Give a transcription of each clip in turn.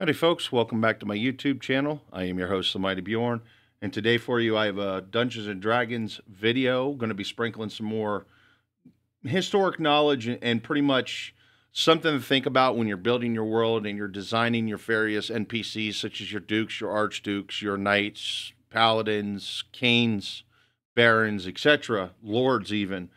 Howdy folks, welcome back to my YouTube channel. I am your host, The Mighty Bjorn, and today for you I have a Dungeons & Dragons video. Going to be sprinkling some more historic knowledge and pretty much something to think about when you're building your world and you're designing your various NPCs such as your dukes, your archdukes, your knights, paladins, canes, barons, etc., lords even.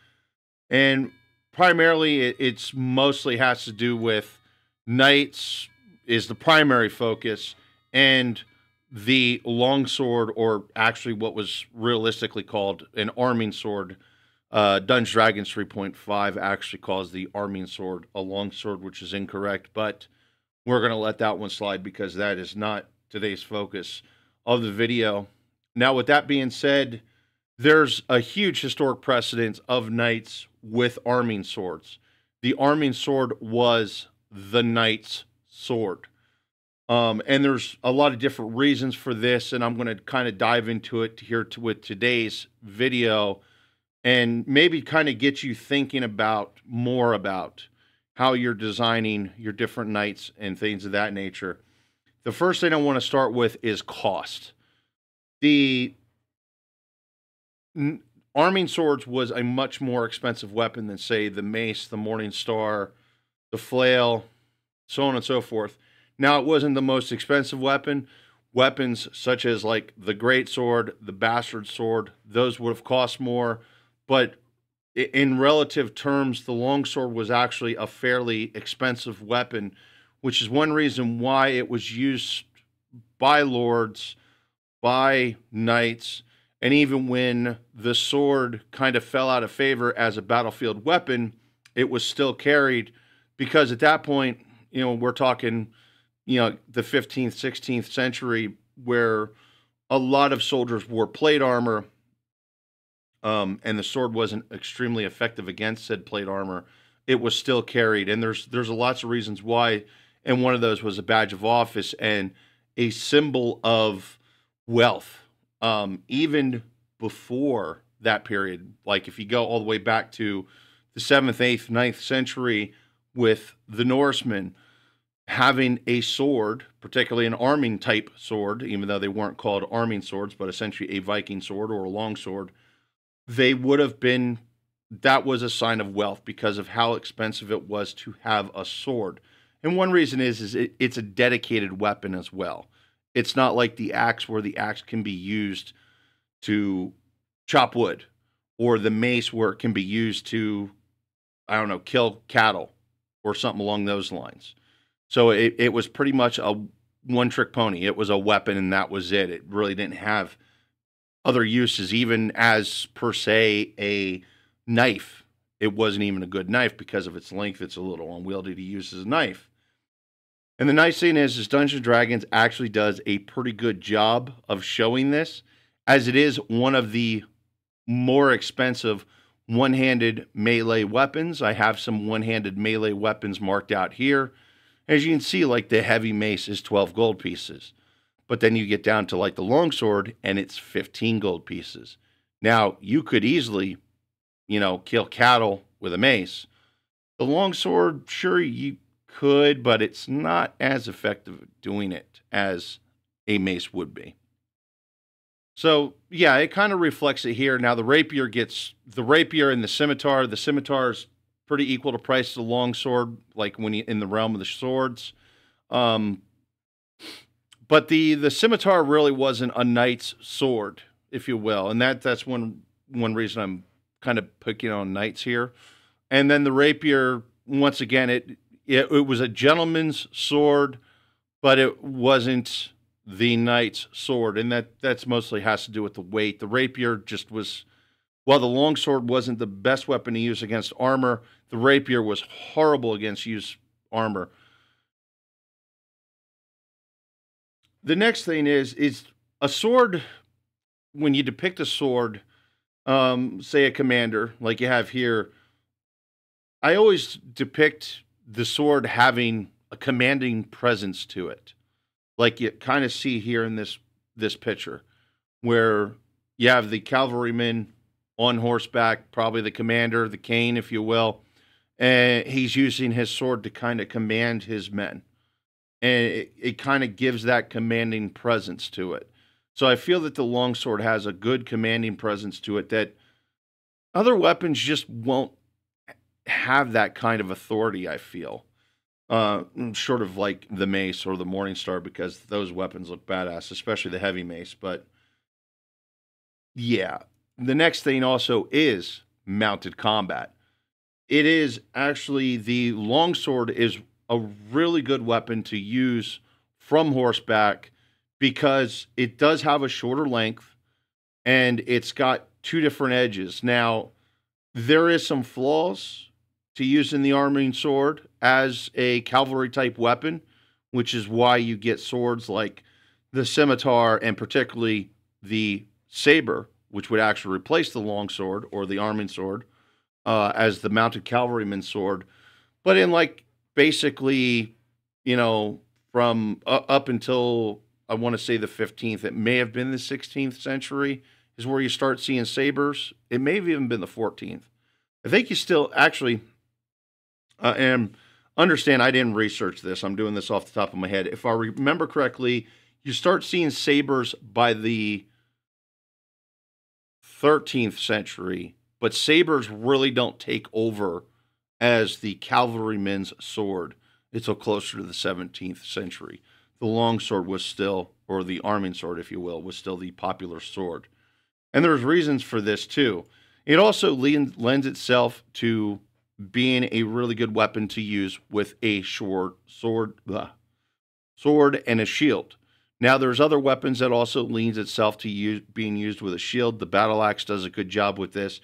And primarily it's mostly has to do with knights is the primary focus, and the longsword, or actually what was realistically called an arming sword. Dungeons Dragons 3.5 actually calls the arming sword a longsword, which is incorrect, but we're going to let that one slide because that is not today's focus of the video. Now, with that being said, there's a huge historic precedent of knights with arming swords. The arming sword was the knight's sword. And there's a lot of different reasons for this, and I'm going to kind of dive into it here with today's video and maybe kind of get you thinking about more about how you're designing your different knights and things of that nature. The first thing I want to start with is cost. The arming swords was a much more expensive weapon than, say, the mace, the morning star, the flail, so on and so forth. Now, it wasn't the most expensive weapon. Weapons such as like the great sword, the bastard sword, those would have cost more. But in relative terms, the longsword was actually a fairly expensive weapon, which is one reason why it was used by lords, by knights, and even when the sword kind of fell out of favor as a battlefield weapon, it was still carried because at that point, we're talking, the 15th, 16th century, where a lot of soldiers wore plate armor, and the sword wasn't extremely effective against said plate armor. It was still carried, and there's lots of reasons why, and one of those was a badge of office and a symbol of wealth. Even before that period, like if you go all the way back to the 7th, 8th, 9th century with the Norsemen, having a sword, particularly an arming type sword, even though they weren't called arming swords, but essentially a Viking sword or a long sword, they would have been, that was a sign of wealth because of how expensive it was to have a sword. And one reason is it's a dedicated weapon as well. It's not like the axe, where the axe can be used to chop wood, or the mace where it can be used to, kill cattle or something along those lines. So it was pretty much a one-trick pony. It was a weapon, and that was it. It really didn't have other uses, even as, per se, a knife. It wasn't even a good knife because of its length. It's a little unwieldy to use as a knife. And the nice thing is Dungeons & Dragons actually does a pretty good job of showing this, as it is one of the more expensive one-handed melee weapons. I have some one-handed melee weapons marked out here. As you can see, like the heavy mace is 12 gold pieces. But then you get down to like the longsword and it's 15 gold pieces. Now, you could easily, kill cattle with a mace. The longsword, sure, you could, but it's not as effective at doing it as a mace would be. So, yeah, it kind of reflects it here. Now, the rapier and the scimitar. The scimitar is pretty equal to price to the longsword, like when you in the realm of the swords. But the scimitar really wasn't a knight's sword, if you will, and that's one reason I'm kind of picking on knights here. And then the rapier, once again, it was a gentleman's sword, but it wasn't the knight's sword, and that's mostly has to do with the weight. The rapier just was, while the longsword wasn't the best weapon to use against armor, the rapier was horrible against armor. The next thing is a sword. When you depict a sword, say a commander like you have here, I always depict the sword having a commanding presence to it, like you kind of see here in this picture, where you have the cavalryman on horseback, probably the commander, the cane, if you will, and he's using his sword to kind of command his men. and it kind of gives that commanding presence to it. So I feel that the longsword has a good commanding presence to it that other weapons just won't have that kind of authority, I feel. Short of like the mace or the Morning Star, because those weapons look badass, especially the heavy mace. But yeah, the next thing also is mounted combat. It is actually the longsword is a really good weapon to use from horseback because it does have a shorter length and it's got two different edges. Now, there is some flaws to using the arming sword as a cavalry type weapon, which is why you get swords like the scimitar and particularly the saber, which would actually replace the long sword or the arming sword as the mounted cavalryman's sword. But in like basically, you know, from up until I want to say the 15th, it may have been the 16th century is where you start seeing sabers. It may have even been the 14th. I think you still actually, and understand I didn't research this. I'm doing this off the top of my head. If I remember correctly, you start seeing sabers by the 13th century, but sabers really don't take over as the cavalryman's sword until closer to the 17th century. The longsword was still, or the arming sword, if you will, was still the popular sword. And there's reasons for this too. It also lends itself to being a really good weapon to use with a sword and a shield. Now, there's other weapons that also leans itself to being used with a shield. The battle axe does a good job with this,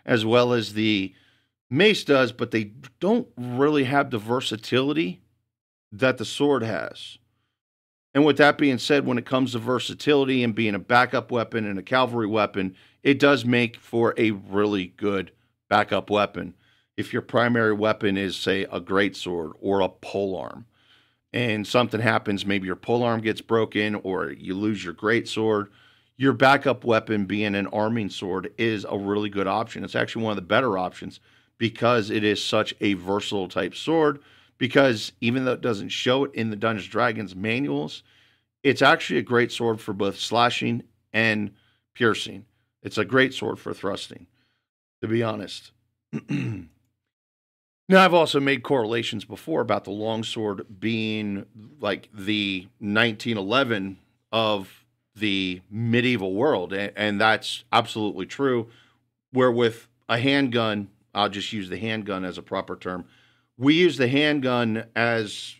as well as the mace does, but they don't really have the versatility that the sword has. And with that being said, when it comes to versatility and being a backup weapon and a cavalry weapon, it does make for a really good backup weapon. If your primary weapon is, say, a greatsword or a polearm, and something happens, maybe your polearm gets broken or you lose your greatsword, your backup weapon being an arming sword is a really good option. It's actually one of the better options because it is such a versatile type sword. Because even though it doesn't show it in the Dungeons and Dragons manuals, it's actually a great sword for both slashing and piercing. It's a great sword for thrusting, to be honest. Now, I've also made correlations before about the longsword being like the 1911 of the medieval world, and that's absolutely true. Where with a handgun, I'll just use the handgun as a proper term. We use the handgun as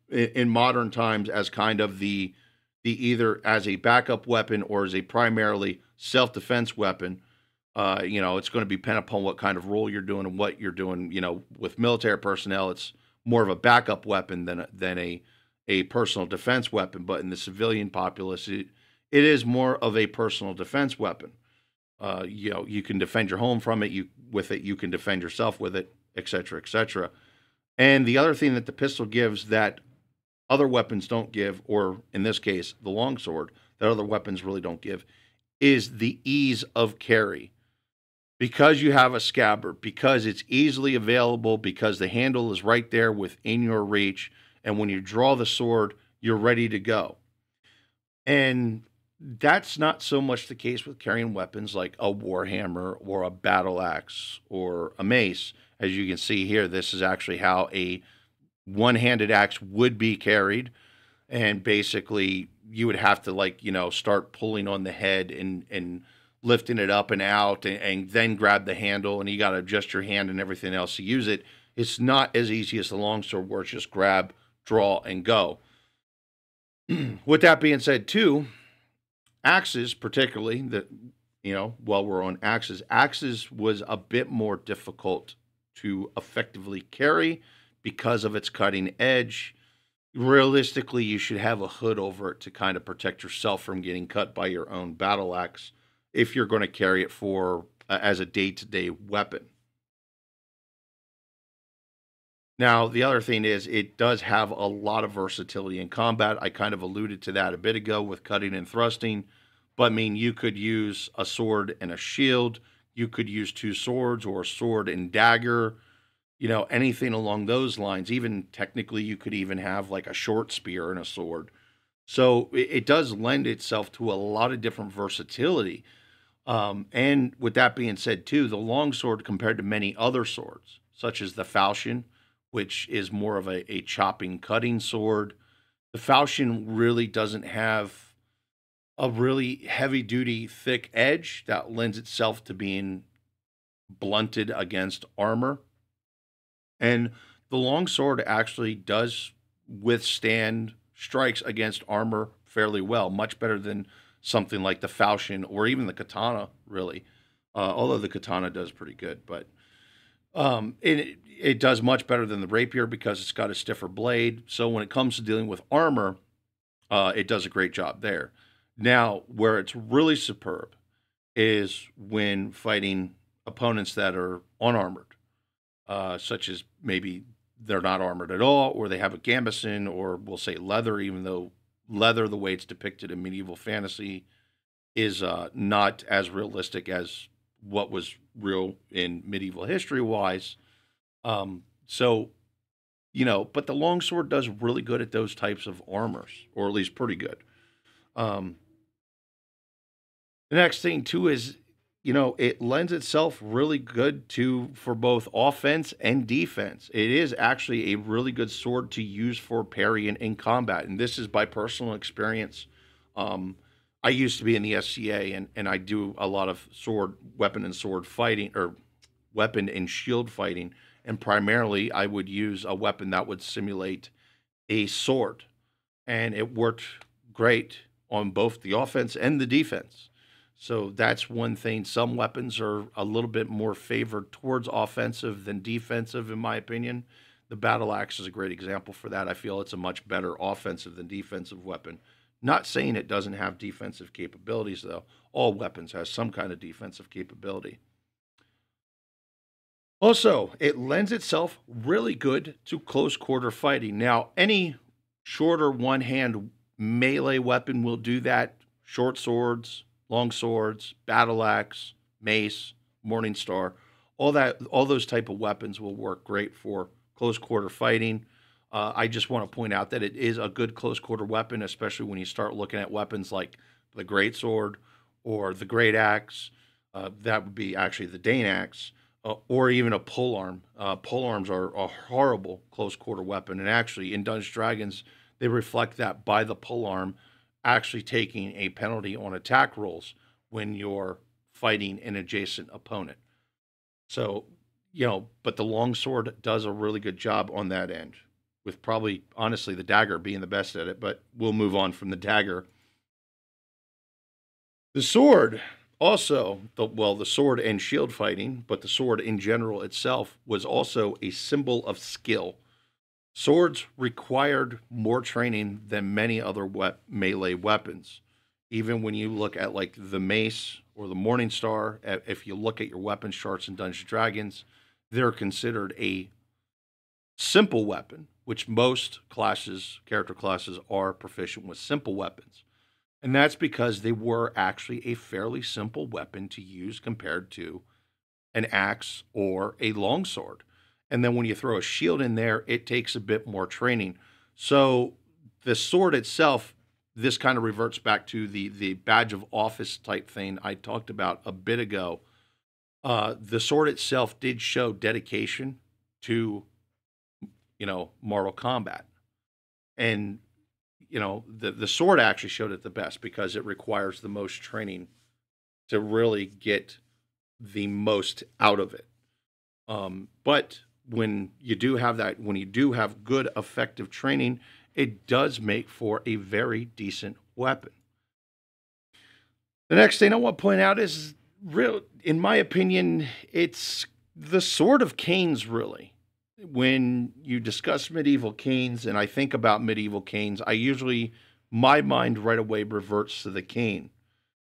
in modern times as kind of the either as a backup weapon or as a primarily self-defense weapon. It's going to depend upon what kind of role you're doing and what you're doing. With military personnel, it's more of a backup weapon than a personal defense weapon. But in the civilian populace, it is more of a personal defense weapon. You can defend your home from it. You can defend yourself with it, etc., etc. And the other thing that the pistol gives that other weapons don't give, or in this case, the longsword, that other weapons really don't give, is the ease of carry. Because you have a scabbard, because it's easily available, because the handle is right there within your reach, and when you draw the sword, you're ready to go. And that's not so much the case with carrying weapons like a warhammer or a battle axe or a mace. As you can see here, this is actually how a one-handed axe would be carried. And basically, you would have to start pulling on the head and lifting it up and out and then grab the handle, and you got to adjust your hand and everything else to use it. It's not as easy as the longsword where it's just grab, draw, and go. With that being said, too, axes, particularly, while we're on axes was a bit more difficult to effectively carry because of its cutting edge. Realistically, you should have a hood over it to kind of protect yourself from getting cut by your own battle axe if you're going to carry it for as a day-to-day weapon. Now, the other thing is it does have a lot of versatility in combat. I kind of alluded to that a bit ago with cutting and thrusting. But I mean, you could use a sword and a shield. You could use two swords or a sword and dagger. anything along those lines. Even technically, you could even have like a short spear and a sword. So it does lend itself to a lot of different versatility. And with that being said, too, the longsword compared to many other swords, such as the falchion, which is more of a chopping, cutting sword, the falchion really doesn't have a really heavy duty, thick edge that lends itself to being blunted against armor. And the longsword actually does withstand strikes against armor fairly well, much better than something like the falchion or even the katana, really. Although the katana does pretty good, but it does much better than the rapier because it's got a stiffer blade. So when it comes to dealing with armor, it does a great job there. Now, where it's really superb is when fighting opponents that are unarmored, such as maybe they're not armored at all, or they have a gambeson, or we'll say leather, even though leather, the way it's depicted in medieval fantasy, is not as realistic as what was real in medieval history wise. So, but the longsword does really good at those types of armors, or at least pretty good. Um, the next thing too is, it lends itself really good to for both offense and defense. It is actually a really good sword to use for parrying in combat, and this is by personal experience. Um, I used to be in the SCA, and I do a lot of weapon and sword fighting, or weapon and shield fighting, and primarily I would use a weapon that would simulate a sword, and it worked great on both the offense and the defense. So that's one thing. Some weapons are a little bit more favored towards offensive than defensive, in my opinion. The battle axe is a great example for that. I feel it's a much better offensive than defensive weapon. Not saying it doesn't have defensive capabilities, though. All weapons have some kind of defensive capability. Also, it lends itself really good to close quarter fighting. Now, any shorter one hand melee weapon will do that. Short swords, long swords, battle axe, mace, morning star, all those type of weapons will work great for close quarter fighting. I just want to point out that it is a good close quarter weapon, especially when you start looking at weapons like the great sword or the great axe. That would be actually the Dane axe, or even a pole arm. Pole arms are a horrible close quarter weapon, and actually in Dungeons and Dragons they reflect that by the pole arm actually taking a penalty on attack rolls when you're fighting an adjacent opponent. So, but the longsword does a really good job on that end, with probably honestly the dagger being the best at it, but we'll move on from the dagger. The sword also, the sword and shield fighting, but the sword in general itself was also a symbol of skill. Swords required more training than many other melee weapons. Even when you look at like the mace or the Morning Star, if you look at your weapons charts in Dungeons and Dragons, they're considered a simple weapon, which most character classes are proficient with simple weapons. And that's because they were actually a fairly simple weapon to use compared to an axe or a longsword. And then when you throw a shield in there, it takes a bit more training. So the sword itself, this kind of reverts back to the badge of office type thing I talked about a bit ago. The sword itself did show dedication to, Mortal Kombat. And, the sword actually showed it the best because it requires the most training to really get the most out of it. But when you do have that, when you do have good, effective training, it does make for a very decent weapon. The next thing I want to point out is real, in my opinion, it's the Sword of Canes, really. When you discuss medieval canes, and I think about medieval canes, my mind right away reverts to the cane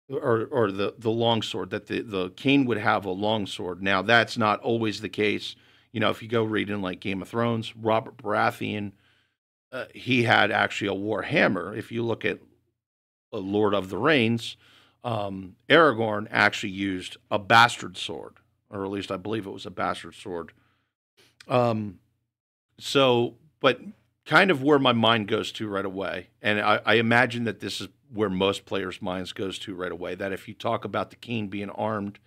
or the long sword, that the cane would have a long sword. Now that's not always the case. If you go read in like Game of Thrones, Robert Baratheon, he had actually a war hammer. If you look at Lord of the Rings, Aragorn actually used a bastard sword, or at least I believe it was a bastard sword. Um, so, but kind of where my mind goes to right away, and I imagine that this is where most players' minds goes to right away, that if you talk about the king being armed,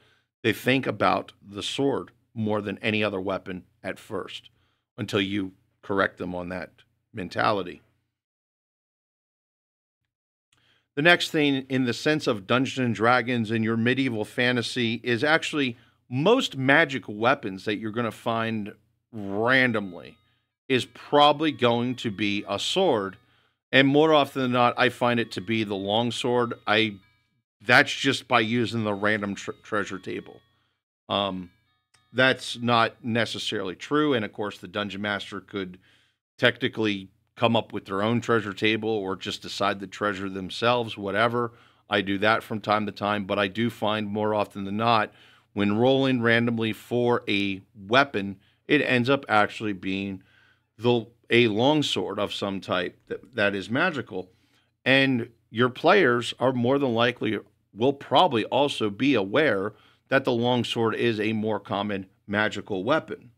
they think about the sword more than any other weapon at first, until you correct them on that mentality. The next thing, in the sense of Dungeons and Dragons and your medieval fantasy, is actually most magic weapons that you're going to find randomly is probably going to be a sword. And more often than not, I find it to be the long sword. That's just by using the random treasure table. Um, that's not necessarily true. And of course, the dungeon master could technically come up with their own treasure table or just decide the treasure themselves, whatever. I do that from time to time, but I do find more often than not, when rolling randomly for a weapon, it ends up actually being a longsword of some type that is magical. And your players are more than likely will probably also be aware that the longsword is a more common magical weapon.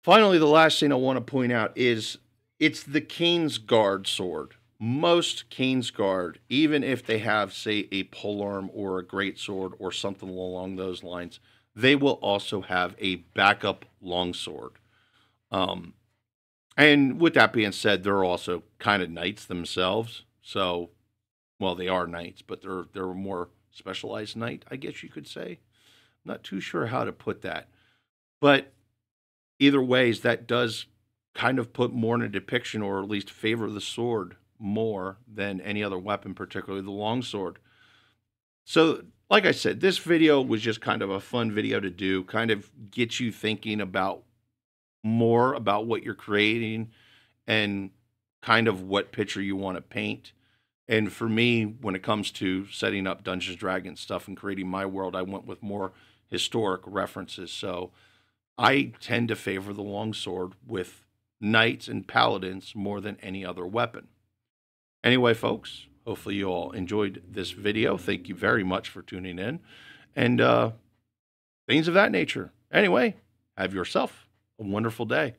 Finally, the last thing I want to point out is it's the King's Guard sword. Most King's Guard, even if they have, say, a polearm or a great sword or something along those lines, they will also have a backup longsword. And with that being said, they're also kind of knights themselves. So, well, they are knights, but they're a more specialized knight, I guess you could say. I'm not too sure how to put that. But either ways, that does kind of put more in a depiction, or at least favor the sword more than any other weapon, particularly the longsword. So, like I said, this video was just kind of a fun video to do, kind of get you thinking about more about what you're creating and kind of what picture you want to paint. And for me, when it comes to setting up Dungeons and Dragons stuff and creating my world, I went with more historic references. So I tend to favor the longsword with knights and paladins more than any other weapon. Anyway, folks, hopefully you all enjoyed this video. Thank you very much for tuning in and things of that nature. Anyway, have yourself a wonderful day.